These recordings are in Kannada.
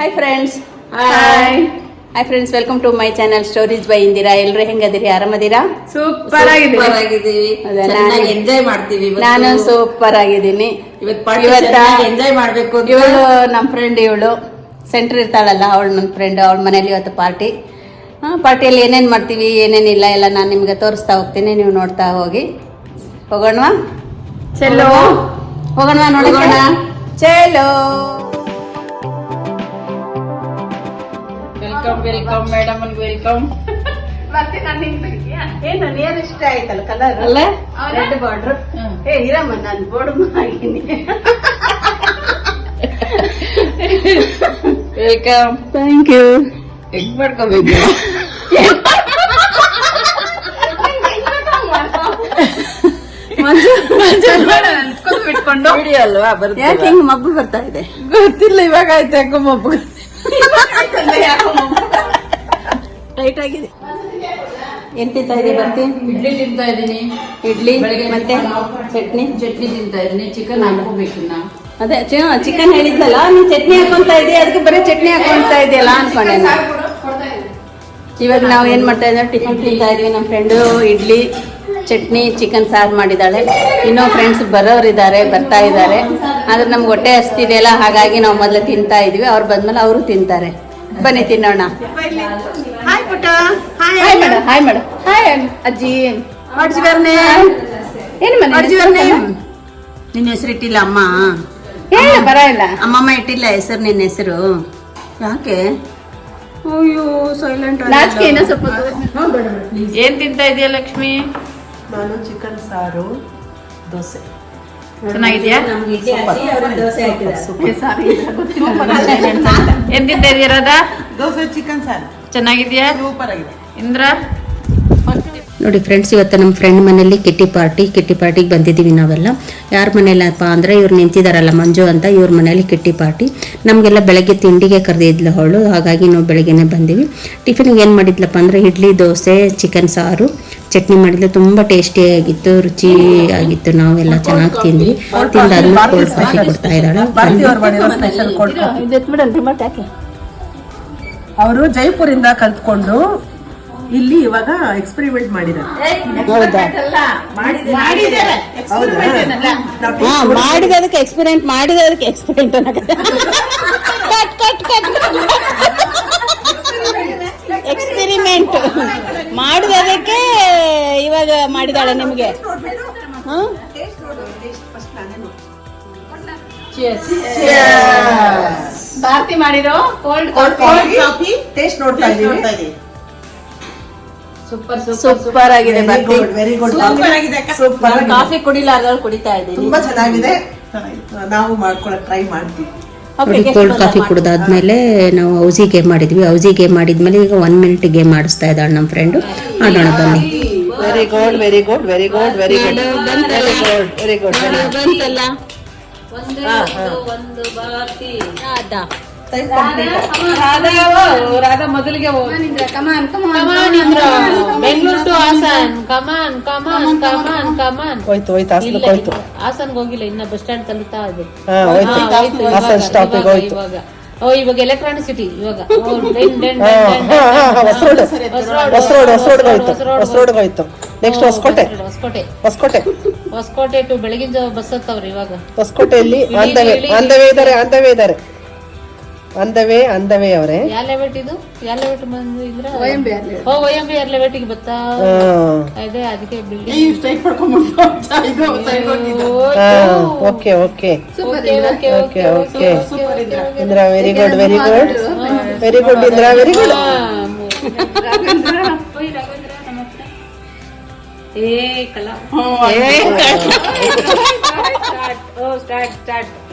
Hi friends. Hi friends, welcome to my channel stories by Indira. ಎಲ್ಲರೂ ಹೆಂಗದಿರಿ? ಆರಾಮದಿರಾ? ಸೂಪರ್ ಆಗಿದ್ದೀವಿ, ಎಂಜಾಯ್ ಮಾಡ್ತೀವಿ. ನಾನು ಸೂಪರ್ ಆಗಿದ್ದೀನಿ. ಎಂಜಾಯ್ ಮಾಡ್ಬೇಕು. ಇವಳು ನಮ್ಮ ಫ್ರೆಂಡ್, ಇವಳು ಸೆಂಟ್ರ್ ಇರ್ತಾಳಲ್ಲ, ಅವಳು ನನ್ನ ಫ್ರೆಂಡ್. ಅವಳ ಮನೇಲಿ ಇವತ್ತು ಪಾರ್ಟಿಯಲ್ಲಿ ಏನೇನು ಮಾಡ್ತೀವಿ ಏನೇನಿಲ್ಲ ಎಲ್ಲ ನಾನು ನಿಮ್ಗೆ ತೋರಿಸ್ತಾ ಹೋಗ್ತೀನಿ, ನೀವು ನೋಡ್ತಾ ಹೋಗಿ. ಹೋಗೋಣವಾ? ಚಲೋ ಹೋಗೋಣವಾ? ನೋಡೋಣ. ಚಲೋ. Welcome madam, welcome. ಮತ್ತೆ ನಾನು ಏನು ನೇರ್ ಇಷ್ಟ ಆಯ್ತಲ್ಲ ಕಲರ್ ಅಲ್ಲ, ರೆಡ್ ಬಾರ್ಡರ್. ಇರಮ್ಮ, ನಾನು ಬೋರ್ಡ್ ಆಗಿನಿ. ವೆಲ್ಕಮ್. Thank you. ಹೆಂಗ್ ಮಾಡ್ಕೋಬೇಕು? ಬಿಟ್ಕೊಂಡು ಅಲ್ವಾ? ಯಾಕೆ ಹಿಂಗ್ ಮಬ್ಬು ಬರ್ತಾ ಇದೆ ಗೊತ್ತಿಲ್ಲ, ಇವಾಗ ಆಯ್ತು ಯಾಕೋ ಮಬ್ಬು. ಟೈಟ್ ಆಗಿದೆ. ಏನ್ ತಿಂತಾ ಇದೀನಿ? ಬರ್ತೀನಿ. ಇಡ್ಲಿ ತಿಂತಾ ಇದೀನಿ. ಇಡ್ಲಿ ಮತ್ತೆ ಚಟ್ನಿ ತಿಂತಾ ಇದೀನಿ. ಚಿಕನ್ ಹಾಕೋಬೇಕಿನ್ನ. ಅದೇ ಚಿಕನ್ ಹೇಳಿದ್ದಲ್ಲ, ನೀನ್ ಚಟ್ನಿ ಹಾಕೊಂತ ಇದೀಯ, ಅದಕ್ಕೆ ಬರೀ ಚಟ್ನಿ ಹಾಕೊಂತ ಇದೆಯಲ್ಲ ಅನ್ಕೊಂಡೆ. ಇವಾಗ ನಾವು ಏನ್ ಮಾಡ್ತಾ ಇದ್ದೀವಿ, ಟಿಫನ್ ತಿಂತಾ ಇದೀವಿ. ನಮ್ಮ ಫ್ರೆಂಡು ಇಡ್ಲಿ ಚಟ್ನಿ ಚಿಕನ್ ಸಾರು ಮಾಡಿದ್ದಾಳೆ. ಇನ್ನೂ ಫ್ರೆಂಡ್ಸ್ ಬರೋರಿದ್ದಾರೆ, ಬರ್ತಾ ಇದ್ದಾರೆ. ಆದ್ರೆ ನಮ್ಗೆ ಹೊಟ್ಟೆ ಹಸ್ತಿದೆಯಲ್ಲ, ಹಾಗಾಗಿ ನಾವು ಮೊದಲು ತಿಂತಾ ಇದೀವಿ. ಅವ್ರು ಬಂದ್ಮೇಲೆ ಅವರು ತಿಂತಾರೆ. ಬನ್ನಿ ತಿನ್ನೋಣ. ಹಾಯ್ ಪುಟ್ಟ. ಹಾಯ್ ಮಾಡು, ಹಾಯ್ ಮಾಡು. ಹಾಯ್ ಅಜ್ಜಿ. What's your name? ಏನು ಮನೆ? What's your name? ನಿನ್ನ ಹೆಸರು ಇಟ್ಟಿಲ್ಲ ಅಮ್ಮ? ಹೇಳ, ಬರ ಇಲ್ಲ. ಅಮ್ಮಮ್ಮ ಇಟ್ಟಿಲ್ಲ ಹೆಸರು, ನಿನ್ನ ಹೆಸರು ಯಾಕೆ? ಅಯ್ಯೋ ಸೈಲೆಂಟ್. ಏನ್ ತಿಂತಾ ಇದೆಯಾ ಲಕ್ಷ್ಮಿ? ನಾನು ಚಿಕನ್ ಸಾರು, ದೋಸೆ. ಚೆನ್ನಾಗಿದ್ಯಾ? ದೋಸೆ ಏನ್ ತಿಂತಾ ಇದೀಯ ರಾಧಾ? ದೋಸೆ ಚಿಕನ್ ಸಾರು ಚೆನ್ನಾಗಿದ್ಯಾ? ಸೂಪರ್ ಆಗಿದೆ. ಇಂದ್ರ? ನೋಡಿ ಫ್ರೆಂಡ್ಸ್, ಇವತ್ತು ನಮ್ಮ ಫ್ರೆಂಡ್ ಮನೇಲಿ ಕಿಟ್ಟಿ ಪಾರ್ಟಿಗೆ ಬಂದಿದ್ದೀವಿ ನಾವೆಲ್ಲ. ಯಾರ ಮನೇಲಪ್ಪ ಅಂದರೆ ಇವ್ರು ನಿಂತಿದ್ದಾರಲ್ಲ ಮಂಜು ಅಂತ, ಇವ್ರ ಮನೇಲಿ ಕಿಟ್ಟಿ ಪಾರ್ಟಿ. ನಮಗೆಲ್ಲ ಬೆಳಗ್ಗೆ ತಿಂಡಿಗೆ ಕರೆದಿದ್ಲು ಅವಳು, ಹಾಗಾಗಿ ನಾವು ಬೆಳಗ್ಗೆನೆ ಬಂದೀವಿ. ಟಿಫಿನಿಗೆ ಏನು ಮಾಡಿದ್ಲಪ್ಪ ಅಂದರೆ ಇಡ್ಲಿ ದೋಸೆ ಚಿಕನ್ ಸಾರು ಚಟ್ನಿ ಮಾಡಿದ್ಲು. ತುಂಬ ಟೇಸ್ಟಿಯಾಗಿತ್ತು, ರುಚಿಯಾಗಿತ್ತು. ನಾವೆಲ್ಲ ಚೆನ್ನಾಗಿ ತಿಂದ್ವಿ. ತಿಂದಾದ್ಮೇಲೆ ಕೋಲ್ಡ್ ಕಾಫಿ ಕೊಡ್ತಾ ಇದ್ದಾಳೆ. ಅವರು ಜೈಪುರಿಂದ ಕಲ್ತ್ಕೊಂಡು ಇಲ್ಲಿ ಇವಾಗ ಎಕ್ಸ್ಪೆರಿಮೆಂಟ್ ಮಾಡಿದ್ದಾರೆ. ಮಾಡಿದದಕ್ಕೆ ಎಕ್ಸ್ಪೆರಿಮೆಂಟ್ ಮಾಡಿದದಕ್ಕೆ ಎಕ್ಸ್ಪೆರಿಮೆಂಟ್ ಎಕ್ಸ್ಪೆರಿಮೆಂಟ್ ಮಾಡಿದದಕ್ಕೆ ಇವಾಗ ಮಾಡಿದಾಳೆ ನಿಮ್ಗೆ. ಭಾರತಿ ಮಾಡಿರೋ ಕೋಲ್ಡ್ ಕಾಫಿ ಟೇಸ್ಟ್ ನೋಡ್ತಾ ಇದ್ದೀವಿ. ಸೂಪರ್ ಆಗಿದೆ. Very good. ಸೂಪರ್ ಆಗಿದೆ. ಸೂಪರ್. ಕಾಫಿ ಕುಡಿಲಾರ್ದವ್ರು ಕುಡಿತಾ ಇದ್ದೀನಿ. ತುಂಬಾ ಚೆನ್ನಾಗಿದೆ. ನಾವು ಮಾಡ್ಕೊಳಕ್ ಟ್ರೈ ಮಾಡ್ತೀವಿ. ಕೋಲ್ಡ್ ಕಾಫಿ ಕುಡಿದಾದ್ಮೇಲೆ ನಾವು ಹೌಸಿ ಗೇಮ್ ಮಾಡಿದ್ವಿ. ಹೌಸಿ ಗೇಮ್ ಮಾಡಿದ್ಮೇಲೆ ಈಗ 1 ಮಿನಿಟ್ ಗೇಮ್ ಆಡಿಸ್ತಾ ಇದ್ದಾಳೆ ನಮ್ಮ ಫ್ರೆಂಡು. ಆಡೋಣ ಬನ್ನಿ. Very good, very good, very good, very good, very good, very good. ಬಂತಲ್ಲ ರಾಧಾ ಮೊದಲಿಗೆ ಬೆಂಗಳೂರು ಟು ಹಾಸನ್. ಕಮಾನ್ ಕಮಾನ್ ಕಮಾನ್ ಕಮಾನ್. ಹೋಯ್ತು ಹೋಯ್ತು. ಹಾಸನ್ಗೆ ಹೋಗಿಲ್ಲ, ಇನ್ನ ಬಸ್ ಸ್ಟ್ಯಾಂಡ್ ತಲುಪ್ತಾ ಇದೆ. ಹಾಸನ್ ಸ್ಟಾಪಿಗೆ ಹೋಯ್ತು. ಇವಾಗ ಎಲೆಕ್ಟ್ರಾನಿಕ್ ಸಿಟಿ. ಇವಾಗ ಹೊಸರೋಡ್ ಹೋಯ್ತು. ನೆಕ್ಸ್ಟ್ ಹೊಸಕೋಟೆ ಟು ಬೆಳಗಿನ ಜಾವ ಬಸ್ ಹತ್ತವ್ರಿ. ಇವಾಗ ಹೊಸಕೋಟೆಯಲ್ಲಿ ಆನ್ ದ ವೇ ಅವರೇ. ಯಾವ ಲೆವೆಟ್ ಇದು? ಯಾವ ಲೆವೆಟ್ ಬಂದು ಇದ್ರ OMBR ಲೆವೆಟಿಗೆ ಬತ್ತಾ ಇದೆ. ಅದಕ್ಕೆ building okay. Indra very good, very good, very good. Indra very good.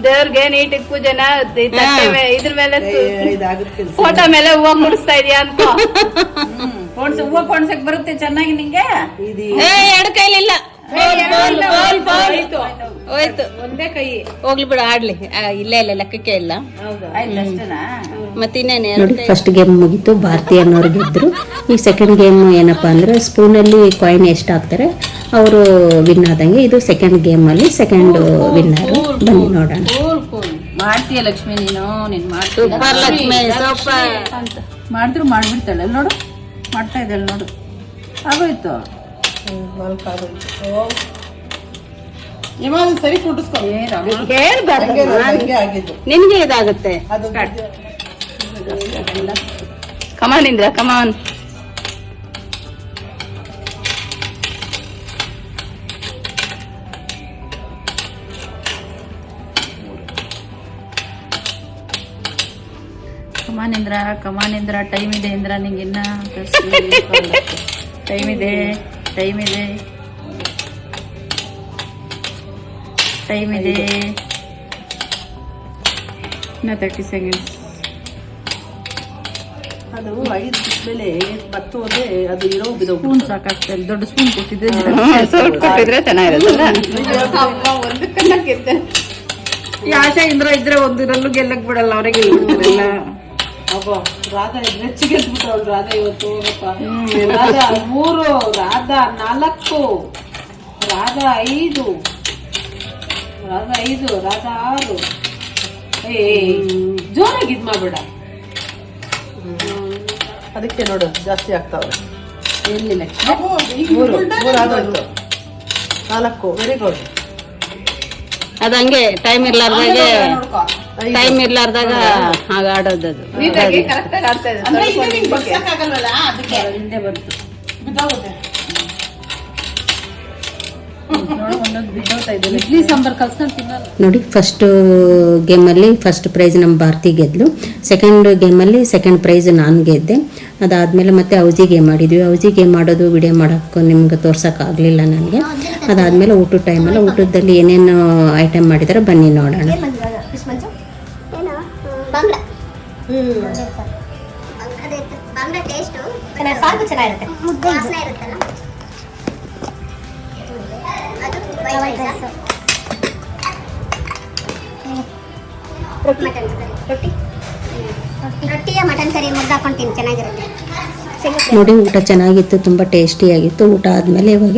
ದೇವ್ರಿಗೆ ನೀಟಿಗೆ ಪೂಜೆನ ಇದ್ರ ಮೇಲೆ ಫೋಟೋ ಮೇಲೆ ಹೂವ ಕುಡಿಸ್ತಾ ಇದೀಯ ಅಂತ. ಹೂವ ಕೊಡ್ಸಕ್ ಬರುತ್ತೆ ಚೆನ್ನಾಗಿ ನಿಂಗೆ? ಎರಡು ಕೈಲಿಲ್ಲ, ಹೋಯ್ತು ಒಂದೇ ಕೈ. ಹೋಗ್ಲಿ ಬಿಡು, ಆಡ್ಲಿ. ಇಲ್ಲ ಲೆಕ್ಕಕ್ಕೆ ಇಲ್ಲ. ಮತ್ತಿನ್ನೇನೆ ನೋಡಿ, ಫಸ್ಟ್ ಗೇಮ್ ಮುಗೀತು, ಭಾರತಿ ಅನ್ನೋರು ಗೆದ್ರು. ಈ ಸೆಕೆಂಡ್ ಗೇಮ್ ಏನಪ್ಪಾ ಅಂದ್ರೆ ಸ್ಪೂನಲ್ಲಿ ಕಾಯಿನ್ ಎಷ್ಟು ಹಾಕ್ತಾರೆ ಅವರು ವಿನ್ ಆದಂಗೆ. ಇದು ಸೆಕೆಂಡ್ ಗೇಮ್ ಅಲ್ಲಿ ಸೆಕೆಂಡ್ ವಿನ್ನರ್. ಬನ್ನಿ ನೋಡೋಣ. ಮಾಡ್ತೀಯ ಲಕ್ಷ್ಮಿ ನೀನು ಸೂಪರ್ ಲಕ್ಷ್ಮಿ ಸೂಪರ್. ಅಂತ ಮಾಡಿದ್ರು ಮಾಡ್ಬಿಡ್ತಾಳೆ ಅಲ್ಲಿ ನೋಡು, ಮಾಡ್ತಾ ಇದ್ದಾಳೆ ನೋಡು, ಆಗೋಯ್ತು. ಇವಾಗ ಸರಿ ಕುಡಿಸ್ಕೊ. ನಿನ್ಗೆ ಇದಾಗುತ್ತೆ. ಕಮಾನ್ ಇಂದ್ರ ಕಮಾನ್. ಕಮಾನ್ ಇಂದ್ರ ಟೈಮ್ ಇದೆ ಇಂದ್ರ ನಿಂಗೆ ಇನ್ನ ಟೈಮ್ ಇದೆ ಟೈಮ್ ಇದೆ ಟೈಮ್ ಇದೆ ಇನ್ನ 30 ಸೆಕೆಂಡ್ಸ್. ಅದು 5 ಮೇಲೆ ಬತ್ತು ಹೋದ್ರೆ ಅದು ಇರೋ ಬಿದೋ ಸ್ಪೂನ್ ಸಾಕಾಗ್ತದೆ, ದೊಡ್ಡ ಸ್ಪೂನ್ ಕೊಟ್ಟಿದ್ರೆ ಚೆನ್ನಾಗಿರತ್ತಲ್ಲ. ಆಶಾ ಇಂದ್ರ ಇದ್ರೆ ಒಂದರಲ್ಲೂ ಗೆಲ್ಲಕ್ ಬಿಡಲ್ಲ, ಅವ್ರಿಗೆ ಗೆಲ್ಬಿಡ್ತಾರಲ್ಲ. ಅಬ್ಬ ರಾಧಾ ಹೆಚ್ಚಿಗೆ ಗೆದ್ಬಿಟ್ಟು ಅವ್ಳು. ರಾಧಾ ಇವತ್ತು ರಾಧಾ 3, ರಾಧಾ 4, ರಾಧಾ 5, ರಾಧಾ 5, ರಾಧಾ 6. ಜೋರಾಗಿ ಇದ್ ಮಾಡ್ಬೇಡ, ಅದಕ್ಕೆ ನೋಡು ಜಾಸ್ತಿ ಆಗ್ತಾವೆ. ಎಲ್ಲಿಲ್ಲ 3 ಆಗೋಯ್ತು. 4. Very good. ಅದ ಹಂಗೆ ಟೈಮ್ ಇರ್ಲಾರ್ದಾಗೆ ಟೈಮ್ ಇರ್ಲಾರ್ದಾಗ ಹಾಗ ಆಡೋದು. ಕರೆಕ್ಟಾಗಿ ಆಡ್ತಾ ಹಿಂದೆ ಬಂತು. ಇಡ್ಲಿ ಸಾಂಬಾರ್ ಕಲ್ಸ್ಕೊಂಡು ತಿನ್ನಲ್ಲ. ನೋಡಿ ಫಸ್ಟ್ ಗೇಮಲ್ಲಿ ಫಸ್ಟ್ ಪ್ರೈಸ್ ನಮ್ಮ ಭಾರತಿ ಗೆದ್ಲು. ಸೆಕೆಂಡ್ ಗೇಮಲ್ಲಿ ಸೆಕೆಂಡ್ ಪ್ರೈಸ್ ನಾನು ಗೆದ್ದೆ. ಅದಾದಮೇಲೆ ಮತ್ತೆ ಔಜಿ ಗೇಮ್ ಆಡಿದ್ವಿ. ಔಜಿ ಗೇಮ್ ಆಡೋದು ವಿಡಿಯೋ ಮಾಡೋಕ್ಕೆ ನಿಮ್ಗೆ ತೋರ್ಸೋಕ್ಕಾಗಲಿಲ್ಲ ನನಗೆ. ಅದಾದಮೇಲೆ ಊಟದ ಟೈಮಲ್ಲಿ ಊಟದಲ್ಲಿ ಏನೇನು ಐಟಮ್ ಮಾಡಿದಾರೆ ಬನ್ನಿ ನೋಡೋಣ. ಬಾಂಗ್ಲಾ ಟೇಸ್ಟು ಸಾಕು ಚೆನ್ನಾಗಿರುತ್ತೆ, ವಾಸನೆ ಇರುತ್ತಲ್ಲ. ಅದು ವೈಟ್ ರೈಸ್, ಮಟನ್ ಕರಿ, ರೊಟ್ಟಿಯ ಮಟನ್ ಕರಿ ಮುದ್ದೆ ಹಾಕೊಂಡು ತಿಂದು ಚೆನ್ನಾಗಿರುತ್ತೆ. ನೋಡಿ ಊಟ ಚೆನ್ನಾಗಿತ್ತು, ತುಂಬ ಟೇಸ್ಟಿಯಾಗಿತ್ತು. ಊಟ ಆದಮೇಲೆ ಇವಾಗ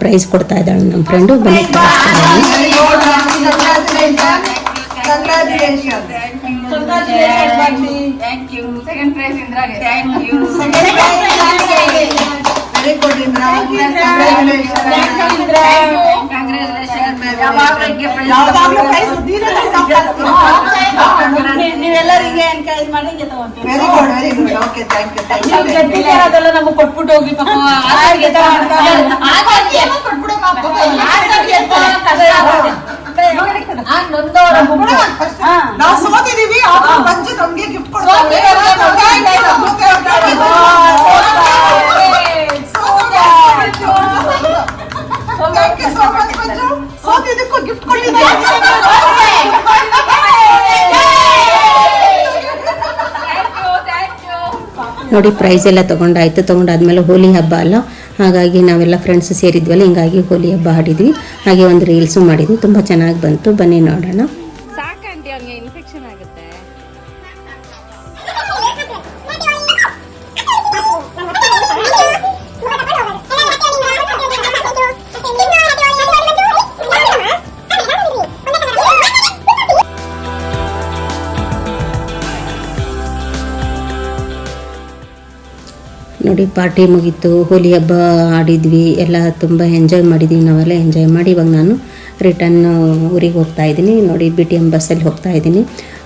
ಪ್ರೈಸ್ ಕೊಡ್ತಾ ಇದ್ದಾಳೆ ನಮ್ಮ ಫ್ರೆಂಡು. ಬನ್ನಿ ಥ್ಯಾಂಕ್ ಯು. ಸೆಕೆಂಡ್ ಪ್ರೈಸ್ ಇಂದ್ರಾಗೆ thank you. Very good Indra. ನೀವೆಲ್ಲರಿಗೆ ಎನ್ಕರೇಜ್ ಮಾಡಿ ತಗೊಂತೀವಿ. Very good very good. Okay thank you thank you. ಅದೆಲ್ಲ ನಮಗೆ ಕೊಟ್ಬಿಟ್ಟು ಹೋಗಿ ಪಾಪ. ನಾವು ಸೋತಿದೀವಿ, ಮಂಜು ನಮ್ಗೆ ಗಿಫ್ಟ್ ಸೋತಿದ್ದಕ್ಕೂ ಗಿಫ್ಟ್ ಕೊಟ್ಟಿದ್ದೀವಿ. ನೋಡಿ ಪ್ರೈಸ್ ಎಲ್ಲ ತೊಗೊಂಡಾಯ್ತು. ತೊಗೊಂಡಾದ್ಮೇಲೆ ಹೋಲಿ ಹಬ್ಬ ಅಲ್ಲ, ಹಾಗಾಗಿ ನಾವೆಲ್ಲ ಫ್ರೆಂಡ್ಸ್ ಸೇರಿದ್ವಲ್ಲ, ಹಿಂಗಾಗಿ ಹೋಲಿ ಹಬ್ಬ ಆಡಿದ್ವಿ. ಹಾಗೆ ಒಂದು ರೀಲ್ಸು ಮಾಡಿದ್ವಿ, ತುಂಬ ಚೆನ್ನಾಗಿ ಬಂತು. ಬನ್ನಿ ನೋಡೋಣ. ಸಾಕಂಟಿ ಅವ್ನಿಗೆ ಇನ್ಫೆಕ್ಷನ್ ಆಗುತ್ತೆ. ನೋಡಿ ಪಾರ್ಟಿ ಮುಗೀತು, ಹೋಲಿ ಹಬ್ಬ ಆಡಿದ್ವಿ, ಎಲ್ಲ ತುಂಬ ಎಂಜಾಯ್ ಮಾಡಿದ್ವಿ. ನಾವೆಲ್ಲ ಎಂಜಾಯ್ ಮಾಡಿ ಇವಾಗ ನಾನು ರಿಟರ್ನ್ ಊರಿಗೆ ಹೋಗ್ತಾ ಇದ್ದೀನಿ. ನೋಡಿ BTM ಬಸ್ಸಲ್ಲಿ ಹೋಗ್ತಾ ಇದ್ದೀನಿ.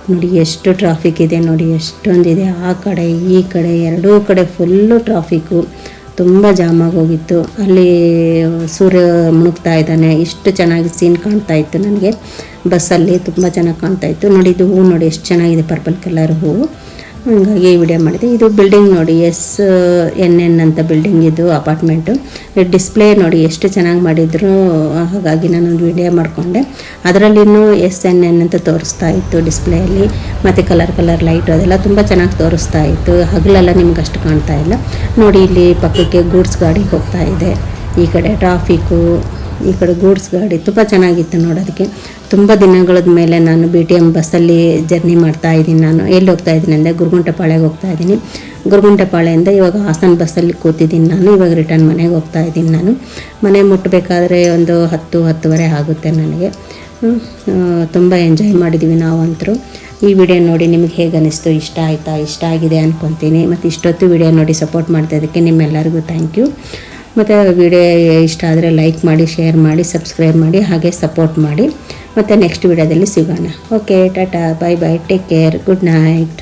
ನೋಡಿ ಎಷ್ಟು ಟ್ರಾಫಿಕ್ ಇದೆ, ನೋಡಿ ಎಷ್ಟೊಂದಿದೆ. ಆ ಕಡೆ ಈ ಕಡೆ ಎರಡೂ ಕಡೆ ಫುಲ್ಲು ಟ್ರಾಫಿಕ್ಕು, ತುಂಬ ಜಾಮ್ ಆಗೋಗಿತ್ತು. ಅಲ್ಲಿ ಸೂರ್ಯ ಮುಳುಗ್ತಾ ಇದ್ದಾನೆ, ಇಷ್ಟು ಚೆನ್ನಾಗಿ ಸೀನ್ ಕಾಣ್ತಾ ಇತ್ತು ನನಗೆ ಬಸ್ಸಲ್ಲಿ, ತುಂಬ ಚೆನ್ನಾಗಿ ಕಾಣ್ತಾ ಇತ್ತು. ನೋಡಿ ಇದು ಹೂವು ನೋಡಿ ಎಷ್ಟು ಚೆನ್ನಾಗಿದೆ, ಪರ್ಪಲ್ ಕಲರ್ ಹೂವು. ಹಂಗಾಗಿ ವಿಡಿಯೋ ಮಾಡಿದೆ. ಇದು ಬಿಲ್ಡಿಂಗ್ ನೋಡಿ SNN ಅಂತ ಬಿಲ್ಡಿಂಗ್, ಇದು ಅಪಾರ್ಟ್ಮೆಂಟು. ಡಿಸ್ಪ್ಲೇ ನೋಡಿ ಎಷ್ಟು ಚೆನ್ನಾಗಿ ಮಾಡಿದ್ರು, ಹಾಗಾಗಿ ನಾನೊಂದು ವಿಡಿಯೋ ಮಾಡಿಕೊಂಡೆ. ಅದರಲ್ಲಿನೂ SNN ಅಂತ ತೋರಿಸ್ತಾ ಇತ್ತು ಡಿಸ್ಪ್ಲೇಯಲ್ಲಿ, ಮತ್ತು ಕಲರ್ ಲೈಟು ಅದೆಲ್ಲ ತುಂಬ ಚೆನ್ನಾಗಿ ತೋರಿಸ್ತಾ ಇತ್ತು. ಹಗಲೆಲ್ಲ ನಿಮ್ಗೆ ಅಷ್ಟು ಕಾಣ್ತಾ ಇಲ್ಲ. ನೋಡಿ ಇಲ್ಲಿ ಪಕ್ಕಕ್ಕೆ ಗೂಡ್ಸ್ ಗಾಡಿ ಹೋಗ್ತಾ ಇದೆ, ಈ ಕಡೆ ಟ್ರಾಫಿಕ್ಕು ಈ ಕಡೆ ಗೂಡ್ಸ್ ಗಾಡಿ ತುಂಬ ಚೆನ್ನಾಗಿತ್ತು ನೋಡೋದಕ್ಕೆ. ತುಂಬ ದಿನಗಳ ಮೇಲೆ ನಾನು BTM ಬಸ್ಸಲ್ಲಿ ಜರ್ನಿ ಮಾಡ್ತಾ ಇದ್ದೀನಿ. ನಾನು ಎಲ್ಲಿ ಹೋಗ್ತಾ ಇದ್ದೀನಿ ಅಂದರೆ ಗುರುಗುಂಟೆಪಾಳ್ಯಗೆ ಹೋಗ್ತಾ ಇದ್ದೀನಿ. ಗುರುಗುಂಟೆಪಾಳ್ಯದಿಂದ ಇವಾಗ ಹಾಸನ ಬಸ್ಸಲ್ಲಿ ಕೂತಿದ್ದೀನಿ ನಾನು. ಇವಾಗ ರಿಟರ್ನ್ ಮನೆಗೆ ಹೋಗ್ತಾ ಇದ್ದೀನಿ ನಾನು. ಮನೆ ಮುಟ್ಟಬೇಕಾದ್ರೆ ಒಂದು 10-10:30 ಆಗುತ್ತೆ ನನಗೆ. ತುಂಬ ಎಂಜಾಯ್ ಮಾಡಿದ್ದೀವಿ ನಾವಂತರೂ. ಈ ವಿಡಿಯೋ ನೋಡಿ ನಿಮಗೆ ಹೇಗೆ ಅನ್ನಿಸ್ತು, ಇಷ್ಟ ಆಯಿತಾ? ಇಷ್ಟ ಆಗಿದೆ ಅಂದ್ಕೊತೀನಿ. ಮತ್ತು ಇಷ್ಟೊತ್ತು ವಿಡಿಯೋ ನೋಡಿ ಸಪೋರ್ಟ್ ಮಾಡ್ತಾಯಿದ್ದಕ್ಕೆ ನಿಮ್ಮೆಲ್ಲರಿಗೂ ಥ್ಯಾಂಕ್ ಯು. ಮತ್ತು ವಿಡಿಯೋ ಇಷ್ಟ ಆದರೆ ಲೈಕ್ ಮಾಡಿ, ಶೇರ್ ಮಾಡಿ, ಸಬ್ಸ್ಕ್ರೈಬ್ ಮಾಡಿ, ಹಾಗೆ ಸಪೋರ್ಟ್ ಮಾಡಿ. ಮತ್ತು ನೆಕ್ಸ್ಟ್ ವಿಡಿಯೋದಲ್ಲಿ ಸಿಗೋಣ. ಓಕೆ, ಟಾಟಾ, ಬಾಯ್ ಬಾಯ್, ಟೇಕ್ ಕೇರ್, ಗುಡ್ ನೈಟ್.